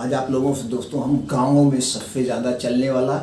आज आप लोगों से दोस्तों हम गांवों में सबसे ज़्यादा चलने वाला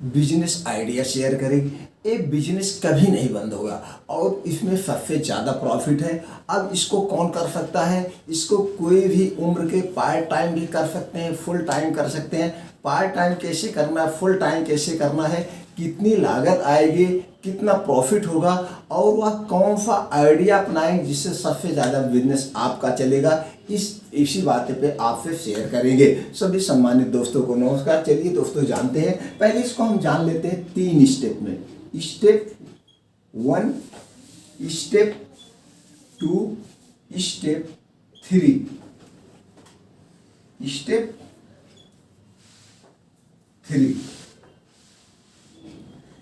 बिजनेस आइडिया शेयर करेंगे। ये बिजनेस कभी नहीं बंद होगा और इसमें सबसे ज़्यादा प्रॉफिट है। अब इसको कौन कर सकता है? इसको कोई भी उम्र के पार्ट टाइम भी कर सकते हैं, फुल टाइम कर सकते हैं। पार्ट टाइम कैसे करना है, फुल टाइम कैसे करना है, कितनी लागत आएगी, कितना प्रॉफिट होगा और वह कौन सा आइडिया अपनाएंगे जिससे सबसे ज़्यादा बिजनेस आपका चलेगा, इसी बातें पे आपसे शेयर करेंगे। सभी सम्मानित दोस्तों को नमस्कार। चलिए दोस्तों जानते हैं, पहले इसको हम जान लेते हैं 3 स्टेप में। Step 1, step 2, step 3। Step 3,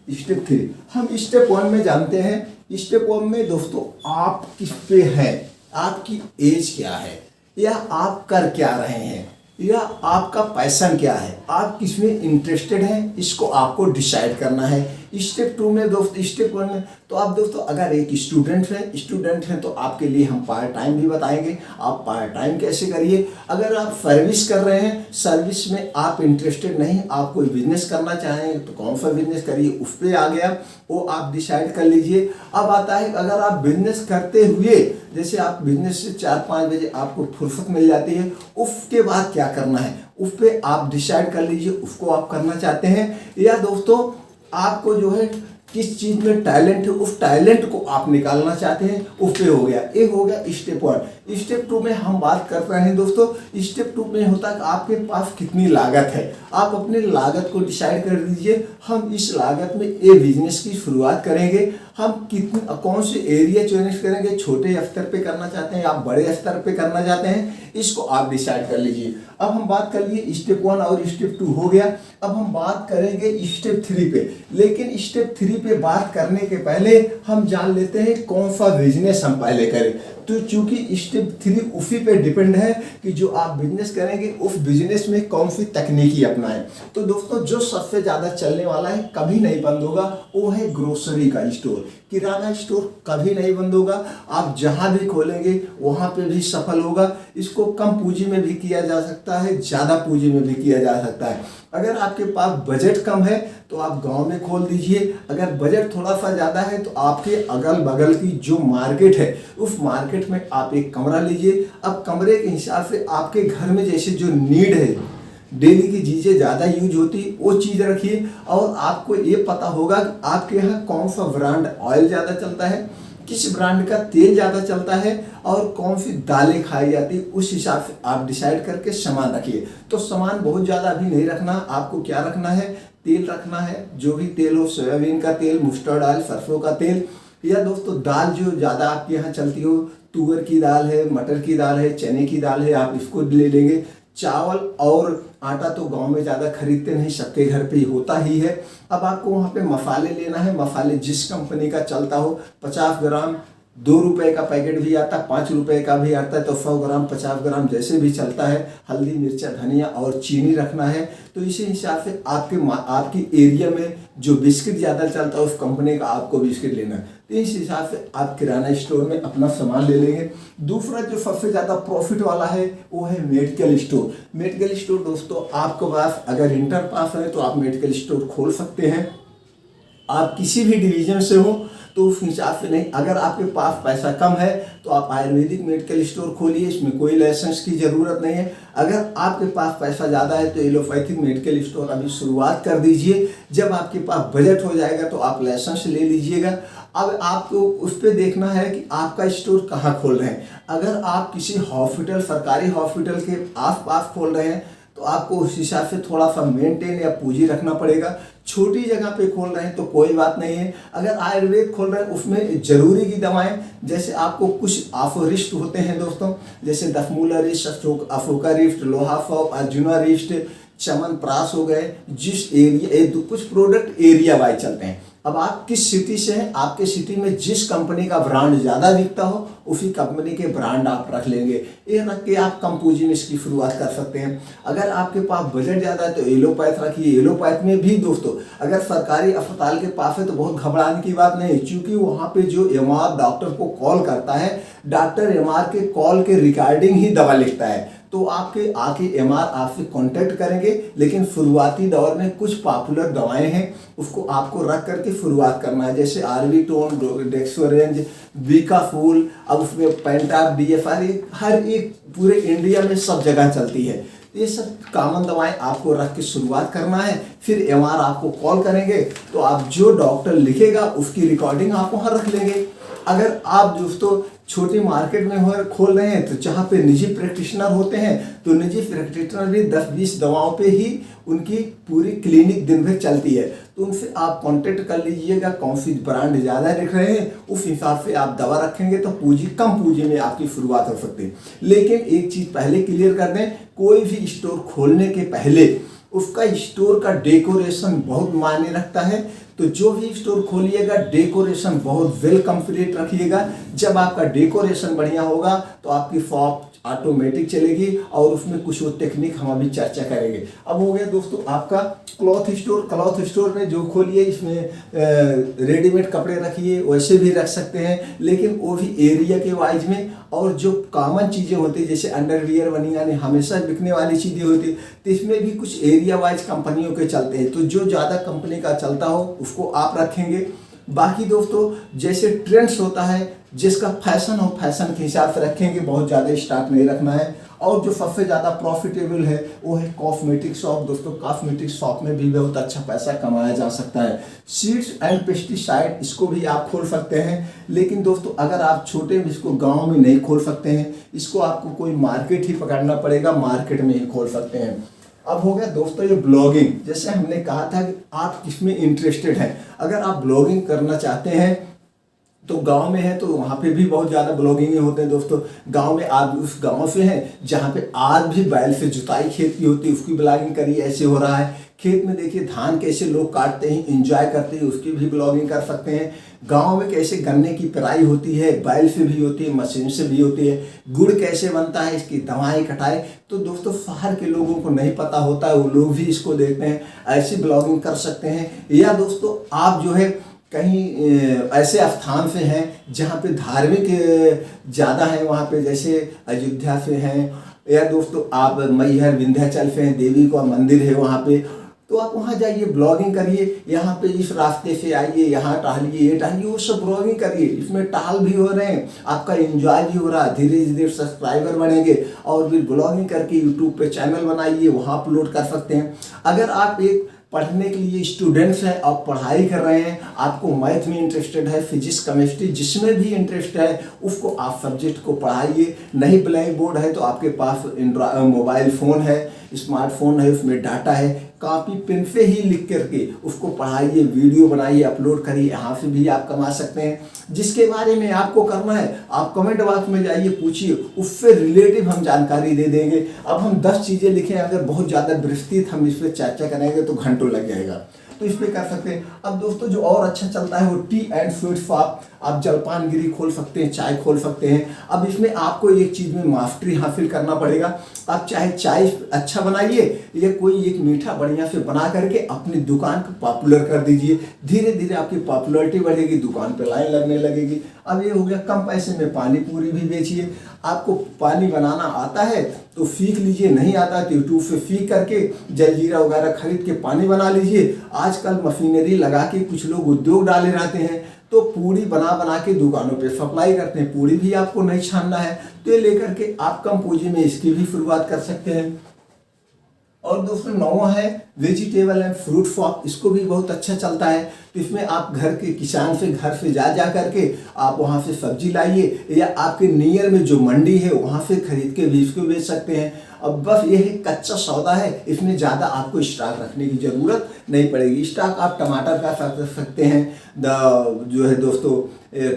step 3 हम स्टेप 1 में जानते हैं। स्टेप 1 में दोस्तों आप किस पे है, आपकी एज क्या है, या आप कर क्या रहे हैं, या आपका पैशन क्या है, आप किस में इंटरेस्टेड हैं, इसको आपको डिसाइड करना है। स्टेप 2 में दोस्त, स्टेप 1 में तो आप दोस्तों अगर एक स्टूडेंट हैं तो आपके लिए हम पार्ट टाइम भी बताएंगे। आप पार्ट टाइम कैसे करिए। अगर आप सर्विस कर रहे हैं, सर्विस में आप इंटरेस्टेड नहीं, आप कोई बिजनेस करना चाहें तो कौन सा बिजनेस करिए, उस पर आ गया, वो आप डिसाइड कर लीजिए। अब आता है अगर आप बिजनेस करते हुए, जैसे आप बिजनेस से 4-5 बजे आपको फुर्सत मिल जाती है, उसके बाद क्या करना है उस पर आप डिसाइड कर लीजिए, उसको आप करना चाहते हैं। या दोस्तों आपको जो है किस चीज़ में टैलेंट है, उस टैलेंट को आप निकालना चाहते हैं, उस पे हो गया। एक हो गया स्टेप 1। स्टेप 2 में हम बात कर रहे हैं दोस्तों। स्टेप 2 में होता है कि आपके पास कितनी लागत है, आप अपने लागत को डिसाइड कर दीजिए। हम इस लागत में ये बिजनेस की शुरुआत करेंगे। हम कितने कौन से एरिया चॉइस करेंगे, छोटे स्तर पे करना चाहते हैं, आप बड़े स्तर पे करना चाहते हैं, इसको आप डिसाइड कर लीजिए। अब हम बात कर लिए स्टेप 1 और स्टेप 2 हो गया। अब हम बात करेंगे स्टेप 3 पे। लेकिन स्टेप 3 पे बात करने के पहले हम जान लेते हैं कौन सा बिजनेस हम पहले करें। तो चूंकि स्टेप 3 उसी पे डिपेंड है कि जो आप बिजनेस करेंगे उस बिजनेस में कौन सी तकनीकी अपनाएं। तो दोस्तों जो सबसे ज़्यादा चलने वाला है, कभी नहीं बंद होगा, वो है ग्रोसरी का स्टोर। किराना स्टोर कभी नहीं बंद होगा। आप जहां भी खोलेंगे वहां पे भी सफल होगा। इसको कम पूंजी में भी किया जा सकता है, ज़्यादा पूंजी में भी किया जा सकता है। अगर आपके पास बजट कम है तो आप गांव में खोल दीजिए। अगर बजट थोड़ा सा ज़्यादा है तो आपके अगल बगल की जो मार्केट है उस मार्केट में आप एक कमरा लीजिए। अब कमरे के हिसाब से आपके घर में जैसे जो नीड है, डेली की चीज़ें ज़्यादा यूज होती, वो चीज़ रखिए। और आपको ये पता होगा कि आपके यहाँ कौन सा ब्रांड ऑयल ज़्यादा चलता है, किस ब्रांड का तेल ज़्यादा चलता है और कौन सी दालें खाई जाती है, उस हिसाब से आप डिसाइड करके सामान रखिए। तो सामान बहुत ज़्यादा अभी नहीं रखना। आपको क्या रखना है, तेल रखना है, जो भी तेल हो, सोयाबीन का तेल, मस्टर्ड ऑयल, सरसों का तेल, या दोस्तों दाल जो ज़्यादा आपके यहाँ चलती हो, तुअर की दाल है, मटर की दाल है, चने की दाल है, आप इसको ले लेंगे। चावल और आटा तो गांव में ज़्यादा खरीदते नहीं, सबके घर पे ही होता ही है। अब आपको वहाँ पे मसाले लेना है। मसाले जिस कंपनी का चलता हो, 50 ग्राम 2 रुपए का पैकेट भी आता है, 5 रुपए का भी आता है, तो 100 ग्राम 50 ग्राम जैसे भी चलता है। हल्दी, मिर्चा, धनिया और चीनी रखना है। तो इसी हिसाब से आपकी एरिया में जो बिस्किट ज़्यादा चलता है उस कंपनी का आपको बिस्किट लेना है। तो इस हिसाब से आप किराना स्टोर में अपना सामान ले लेंगे। दूसरा जो सबसे ज़्यादा प्रॉफिट वाला है वो है मेडिकल स्टोर। मेडिकल स्टोर दोस्तों आपके पास अगर इंटर पास है तो आप मेडिकल स्टोर खोल सकते हैं। आप किसी भी डिवीजन से हो तो उस हिसाब से नहीं। अगर आपके पास पैसा कम है तो आप आयुर्वेदिक मेडिकल स्टोर खोलिए, इसमें कोई लाइसेंस की ज़रूरत नहीं है। अगर आपके पास पैसा ज़्यादा है तो एलोपैथिक मेडिकल स्टोर अभी शुरुआत कर दीजिए। जब आपके पास बजट हो जाएगा तो आप लाइसेंस ले लीजिएगा। अब आपको उस पर देखना है कि आपका स्टोर कहाँ खोल रहे हैं। अगर आप किसी हॉस्पिटल, सरकारी हॉस्पिटल के आसपास खोल रहे हैं तो आपको उस हिसाब से थोड़ा सा मेंटेन या पूंजी रखना पड़ेगा। छोटी जगह पे खोल रहे हैं तो कोई बात नहीं है। अगर आयुर्वेद खोल रहे हैं उसमें जरूरी की दवाएं, जैसे आपको कुछ आफोरिस्ट होते हैं दोस्तों, जैसे दफमूला रिस्ट, अफोका रिस्ट, लोहा फॉ, अर्जुना रिस्ट, चमनप्राश हो गए। जिस एरिया, कुछ प्रोडक्ट एरिया वाइज चलते हैं। अब आप किस सिटी से हैं, आपके सिटी में जिस कंपनी का ब्रांड ज़्यादा बिकता हो उसी कंपनी के ब्रांड आप रख लेंगे। ये रख के आप कम पूंजी में इसकी शुरुआत कर सकते हैं। अगर आपके पास बजट ज़्यादा है तो एलोपैथ रखिए। एलोपैथ में भी दोस्तों अगर सरकारी अस्पताल के पास है तो बहुत घबराने की बात नहीं, क्योंकि वहाँ पे जो एमआर डॉक्टर को कॉल करता है, डॉक्टर एमआर के कॉल के रिकॉर्डिंग ही दवा लिखता है। तो आपके आके एमआर आपसे कांटेक्ट करेंगे। लेकिन शुरुआती दौर में कुछ पॉपुलर दवाएं हैं, उसको आपको रख करके शुरुआत करना है, जैसे आर्बिटोन, डेक्सोरेंज, बीकाफूल, अब उसमें पेंटाप, डीएफआर, हर एक पूरे इंडिया में सब जगह चलती है। ये सब कॉमन दवाएं आपको रख के शुरुआत करना है। फिर एमआर आपको कॉल करेंगे तो आप जो डॉक्टर लिखेगा उसकी रिकॉर्डिंग आप वहाँ रख लेंगे। अगर आप दोस्तों छोटी मार्केट में खोल रहे हैं तो जहाँ पे निजी प्रैक्टिशनर होते हैं तो निजी प्रैक्टिशनर भी 10-20 दवाओं पे ही उनकी पूरी क्लिनिक दिन भर चलती है, तो उनसे आप कांटेक्ट कर लीजिएगा। कौन सी ब्रांड ज़्यादा दिख रहे हैं उस हिसाब से आप दवा रखेंगे तो कम पूंजी में आपकी शुरुआत हो सकती है। लेकिन एक चीज़ पहले क्लियर कर दें, कोई भी स्टोर खोलने के पहले उसका स्टोर का डेकोरेशन बहुत मायने रखता है। तो जो भी स्टोर खोलिएगा डेकोरेशन बहुत वेल कंप्लीट रखिएगा। जब आपका डेकोरेशन बढ़िया होगा तो आपकी शॉप ऑटोमेटिक चलेगी और उसमें कुछ वो टेक्निक हम अभी चर्चा करेंगे। अब हो गया दोस्तों आपका क्लॉथ स्टोर। क्लॉथ स्टोर में जो खोलिए इसमें रेडीमेड कपड़े रखिए, वैसे भी रख सकते हैं, लेकिन वो भी एरिया के वाइज में। और जो कॉमन चीज़ें होती है जैसे अंडरवियर, बनियान हमेशा बिकने वाली चीज़ें होती है, तो इसमें भी कुछ एरिया वाइज कंपनियों के चलते हैं, तो जो ज़्यादा कंपनी का चलता हो उसको आप रखेंगे। बाकी दोस्तों जैसे ट्रेंड्स होता है, जिसका फैशन हो फैशन के हिसाब से रखेंगे, बहुत ज़्यादा स्टॉक नहीं रखना है। और जो सबसे ज़्यादा प्रॉफिटेबल है वो है कॉस्मेटिक शॉप। दोस्तों कॉस्मेटिक शॉप में भी बहुत अच्छा पैसा कमाया जा सकता है। सीड्स एंड पेस्टिसाइड, इसको भी आप खोल सकते हैं। लेकिन दोस्तों अगर आप छोटे इसको गांव में नहीं खोल सकते हैं, इसको आपको कोई मार्केट ही पकड़ना पड़ेगा, मार्केट में ही खोल सकते हैं। अब हो गया दोस्तों ये ब्लॉगिंग। जैसे हमने कहा था कि आप किसमें इंटरेस्टेड हैं। अगर आप ब्लॉगिंग करना चाहते हैं तो गांव में है तो वहाँ पे भी बहुत ज़्यादा ब्लॉगिंग होते हैं। दोस्तों गांव में आप उस गांव से हैं जहाँ पे आज भी बैल से जुताई खेत की होती है, उसकी ब्लॉगिंग करिए, ऐसे हो रहा है। खेत में देखिए धान कैसे लोग काटते हैं, एंजॉय करते हैं, उसकी भी ब्लॉगिंग कर सकते हैं। गांव में कैसे गन्ने की पेराई होती है, बैल से भी होती है, मशीन से भी होती है। गुड़ कैसे बनता है, इसकी दवाएं कटाई, तो दोस्तों शहर के लोगों को नहीं पता होता है, वो लोग भी इसको देखते हैं, ऐसी ब्लॉगिंग कर सकते हैं। या दोस्तों आप जो है कहीं ऐसे स्थान से हैं जहाँ पे धार्मिक ज़्यादा है, वहाँ पे जैसे अयोध्या से हैं, या दोस्तों आप मैहर विंध्याचल से हैं, देवी का मंदिर है वहाँ पे, तो आप वहाँ जाइए, ब्लॉगिंग करिए। यहाँ पे इस रास्ते से आइए, यहाँ टहलिए, ये टहलिए, वो सब ब्लॉगिंग करिए। इसमें टहल भी हो रहे हैं, आपका एंजॉय भी हो रहा है, धीरे धीरे सब्सक्राइबर बढ़ेंगे। और फिर ब्लॉगिंग करके यूट्यूब पे चैनल बनाइए, वहाँ अपलोड कर सकते हैं। अगर आप एक पढ़ने के लिए स्टूडेंट्स हैं, आप पढ़ाई कर रहे हैं, आपको मैथ में इंटरेस्टेड है, फिजिक्स, केमिस्ट्री, जिसमें भी इंटरेस्ट है उसको आप सब्जेक्ट को पढ़ाइए। नहीं ब्लैक बोर्ड है तो आपके पास मोबाइल फ़ोन है, स्मार्टफोन है, उसमें डाटा है, कॉपी पेन से ही लिख करके उसको पढ़ाइए, वीडियो बनाइए, अपलोड करिए, यहाँ से भी आप कमा सकते हैं। जिसके बारे में आपको करना है आप कमेंट बॉक्स में जाइए, पूछिए, उससे रिलेटिव हम जानकारी दे देंगे। अब हम 10 चीज़ें लिखें, अगर बहुत ज़्यादा विस्तृत हम इस पर चर्चा करेंगे तो घंटों लग जाएगा, तो इस पर कर सकते हैं। अब दोस्तों जो और अच्छा चलता है वो टी एंड स्वीट शॉप। आप जलपानगिरी खोल सकते हैं, चाय खोल सकते हैं। अब इसमें आपको एक चीज़ में मास्टरी हासिल करना पड़ेगा। आप चाहे चाय अच्छा बनाइए या कोई एक मीठा बढ़िया से बना करके अपनी दुकान को पॉपुलर कर दीजिए। धीरे धीरे आपकी पॉपुलरिटी बढ़ेगी, दुकान पे लाइन लगने लगेगी। अब ये हो गया कम पैसे में पानी पूरी भी बेचिए। आपको पानी बनाना आता है तो सीख लीजिए, नहीं आता तो यूट्यूब से सीख करके जलजीरा वगैरह खरीद के पानी बना लीजिए। आजकल मशीनरी लगा के कुछ लोग उद्योग डाले रहते हैं, तो पूड़ी बना बना के दुकानों पे सप्लाई करते हैं। पूड़ी भी आपको नहीं छानना है तो ये लेकर के आप कम पूंजी में इसकी भी शुरुआत कर सकते हैं। और दोस्तों 9वां है वेजिटेबल एंड फ्रूट शॉप। इसको भी बहुत अच्छा चलता है। तो इसमें आप घर के किसान से घर से जा करके आप वहाँ से सब्जी लाइए, या आपके नियर में जो मंडी है वहाँ से खरीद के भी इसको बेच सकते हैं। अब बस ये है कच्चा सौदा है, इसमें ज़्यादा आपको स्टॉक रखने की ज़रूरत नहीं पड़ेगी। स्टॉक आप टमाटर का रख सकते हैं, जो है दोस्तों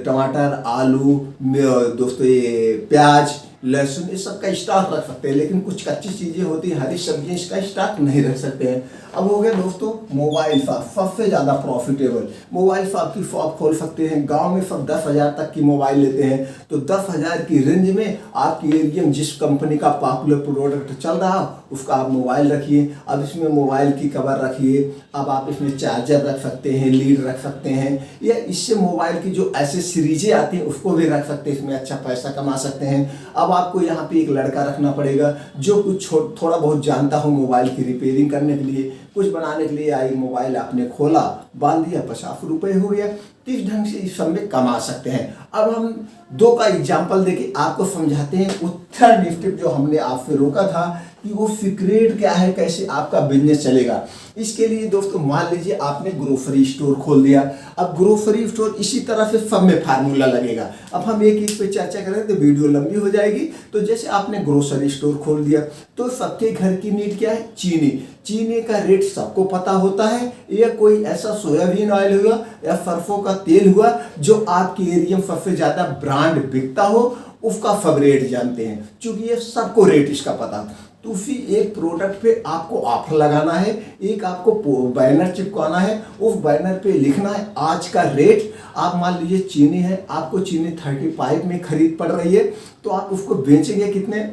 टमाटर, आलू, दोस्तों ये प्याज, लहसुन, इस सब का स्टॉक रख सकते हैं। लेकिन कुछ कच्ची चीज़ें होती हैं, हरी सब्जियां, इसका स्टॉक नहीं रख सकते हैं। अब हो गया दोस्तों मोबाइल शॉप, सबसे ज़्यादा प्रॉफिटेबल। मोबाइल शॉप की शॉप खोल सकते हैं। गांव में सब 10,000 तक की मोबाइल लेते हैं, तो 10,000 की रेंज में आपकी एरिया में जिस कंपनी का पॉपुलर प्रोडक्ट चल रहा उसका आप मोबाइल रखिए। अब इसमें मोबाइल की कवर रखिए, अब आप इसमें चार्जर रख सकते हैं, लीड रख सकते हैं, या इससे मोबाइल की जो एसेसरीजें आती हैं उसको भी रख सकते हैं, इसमें अच्छा पैसा कमा सकते हैं। अब आपको यहाँ पे एक लड़का रखना पड़ेगा जो कुछ थोड़ा बहुत जानता हो मोबाइल की रिपेयरिंग करने के लिए, कुछ बनाने के लिए। आई मोबाइल आपने खोला, बांध दिया, 50 रुपये हो गया। तो इस ढंग से इस सब में कमा सकते हैं। अब हम 2 का एग्जाम्पल देके आपको समझाते हैं। उत्तर निफ्टी जो हमने आपसे रोका था कि वो सीक्रेट क्या है, कैसे आपका बिजनेस चलेगा। इसके लिए दोस्तों मान लीजिए आपने ग्रोसरी स्टोर खोल दिया। अब ग्रोसरी स्टोर इसी तरह से सब में फार्मूला लगेगा। अब हम एक एक पे चर्चा करें तो वीडियो लंबी हो जाएगी। तो जैसे आपने ग्रोसरी स्टोर खोल दिया तो सबके घर की नीड क्या है, चीनी। चीनी का रेट सबको पता होता है। या कोई ऐसा सोयाबीन ऑयल हुआ या सरसों का तेल हुआ जो आपके एरिया में सबसे ज्यादा ब्रांड बिकता हो, उसका सब रेट जानते हैं, क्योंकि ये सबको रेट इसका पता। तो उसी एक प्रोडक्ट पे आपको ऑफर लगाना है, एक आपको बैनर चिपकाना है, उस बैनर पे लिखना है आज का रेट। आप मान लीजिए चीनी है, आपको चीनी 35 में खरीद पड़ रही है, तो आप उसको बेचेंगे कितने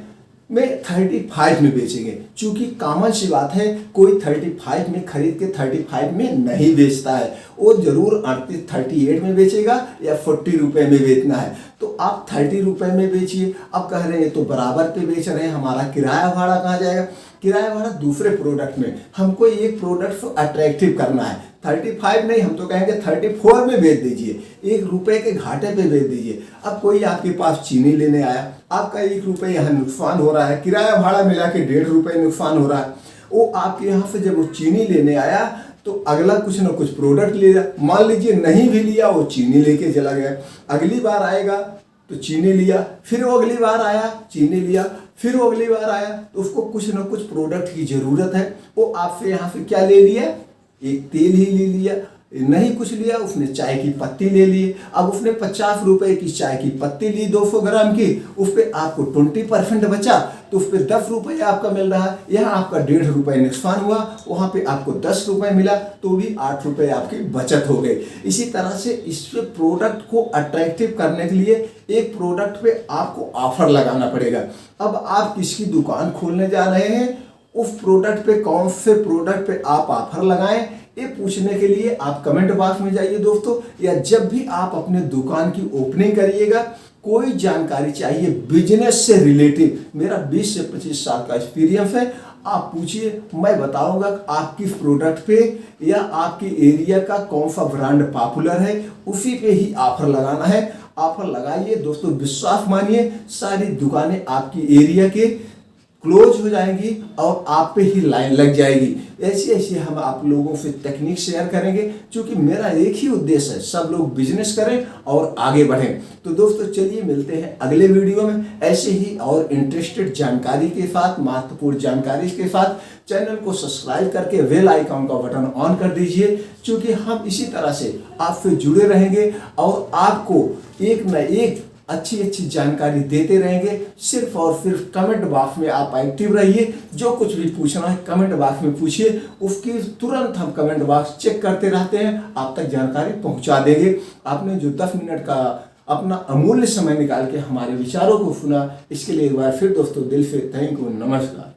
में, 35 में बेचेंगे। क्योंकि कॉमन सी बात है, कोई 35 में खरीद के 35 में नहीं बेचता है, वो जरूर 38 में बेचेगा या 40 रुपए में बेचना है। तो आप 30 रुपए में बेचिए। अब कह रहे हैं तो बराबर पे बेच रहे हैं, हमारा किराया भाड़ा कहाँ जाएगा, किराया भाड़ा दूसरे प्रोडक्ट में। हमको एक प्रोडक्ट को अट्रैक्टिव करना है, 35 नहीं, हम तो कहेंगे 34 में बेच दीजिए, 1 रुपए के घाटे पे बेच दीजिए। अब कोई आपके पास चीनी लेने आया, आपका 1 रुपए यहाँ नुकसान हो रहा है, किराया भाड़ा मिला के 1.5 रुपए नुकसान हो रहा है। वो आपके यहाँ से जब वो चीनी लेने आया तो अगला कुछ ना कुछ प्रोडक्ट ले जा, मान लीजिए नहीं भी लिया, वो चीनी लेके चला गया। अगली बार आएगा तो चीनी लिया, फिर वो अगली बार आया चीनी लिया, फिर वो अगली बार आया, तो उसको कुछ ना कुछ प्रोडक्ट की जरूरत है। वो आपसे यहाँ से क्या ले लिया, एक तेल ही ले लिया, नहीं कुछ लिया, उसने चाय की पत्ती ले ली। अब उसने 50 रुपए की चाय की पत्ती ली 200 ग्राम की, उस पर आपको 20% बचा, तो उस पर 10 रुपये आपका मिल रहा है। यहाँ आपका 1.5 रुपये नुकसान हुआ, वहाँ पे आपको 10 रुपये मिला, तो भी 8 रुपये आपकी बचत हो गई। इसी तरह से इस प्रोडक्ट को अट्रैक्टिव करने के लिए एक प्रोडक्ट पे आपको ऑफर लगाना पड़ेगा। अब आप किसकी दुकान खोलने जा रहे हैं, उस प्रोडक्ट पे कौन से प्रोडक्ट पे आप ऑफर लगाएं, ये पूछने के लिए आप कमेंट बॉक्स में जाइए दोस्तों। या जब भी आप अपने दुकान की ओपनिंग करिएगा, कोई जानकारी चाहिए बिजनेस से रिलेटेड, मेरा 20 से 25 साल का एक्सपीरियंस है, आप पूछिए, मैं बताऊंगा आप किस प्रोडक्ट पे या आपके एरिया का कौन सा ब्रांड पॉपुलर है, उसी पे ही ऑफर लगाना है। ऑफर लगाइए दोस्तों, विश्वास मानिए, सारी दुकानें आपकी एरिया के क्लोज हो जाएंगी और आप पे ही लाइन लग जाएगी। ऐसे ऐसे हम आप लोगों से टेक्निक शेयर करेंगे, क्योंकि मेरा एक ही उद्देश्य है, सब लोग बिजनेस करें और आगे बढ़ें। तो दोस्तों चलिए मिलते हैं अगले वीडियो में ऐसे ही और इंटरेस्टेड जानकारी के साथ, महत्वपूर्ण जानकारी के साथ। चैनल को सब्सक्राइब करके बेल आइकन का बटन ऑन कर दीजिए, क्योंकि हम इसी तरह से आपसे जुड़े रहेंगे और आपको एक न एक अच्छी जानकारी देते रहेंगे। सिर्फ और सिर्फ कमेंट बॉक्स में आप एक्टिव रहिए, जो कुछ भी पूछना है कमेंट बॉक्स में पूछिए, उसकी तुरंत हम कमेंट बॉक्स चेक करते रहते हैं, आप तक जानकारी पहुंचा देंगे। आपने जो 10 मिनट का अपना अमूल्य समय निकाल के हमारे विचारों को सुना, इसके लिए एक बार फिर दोस्तों दिल से थैंक यू, नमस्कार।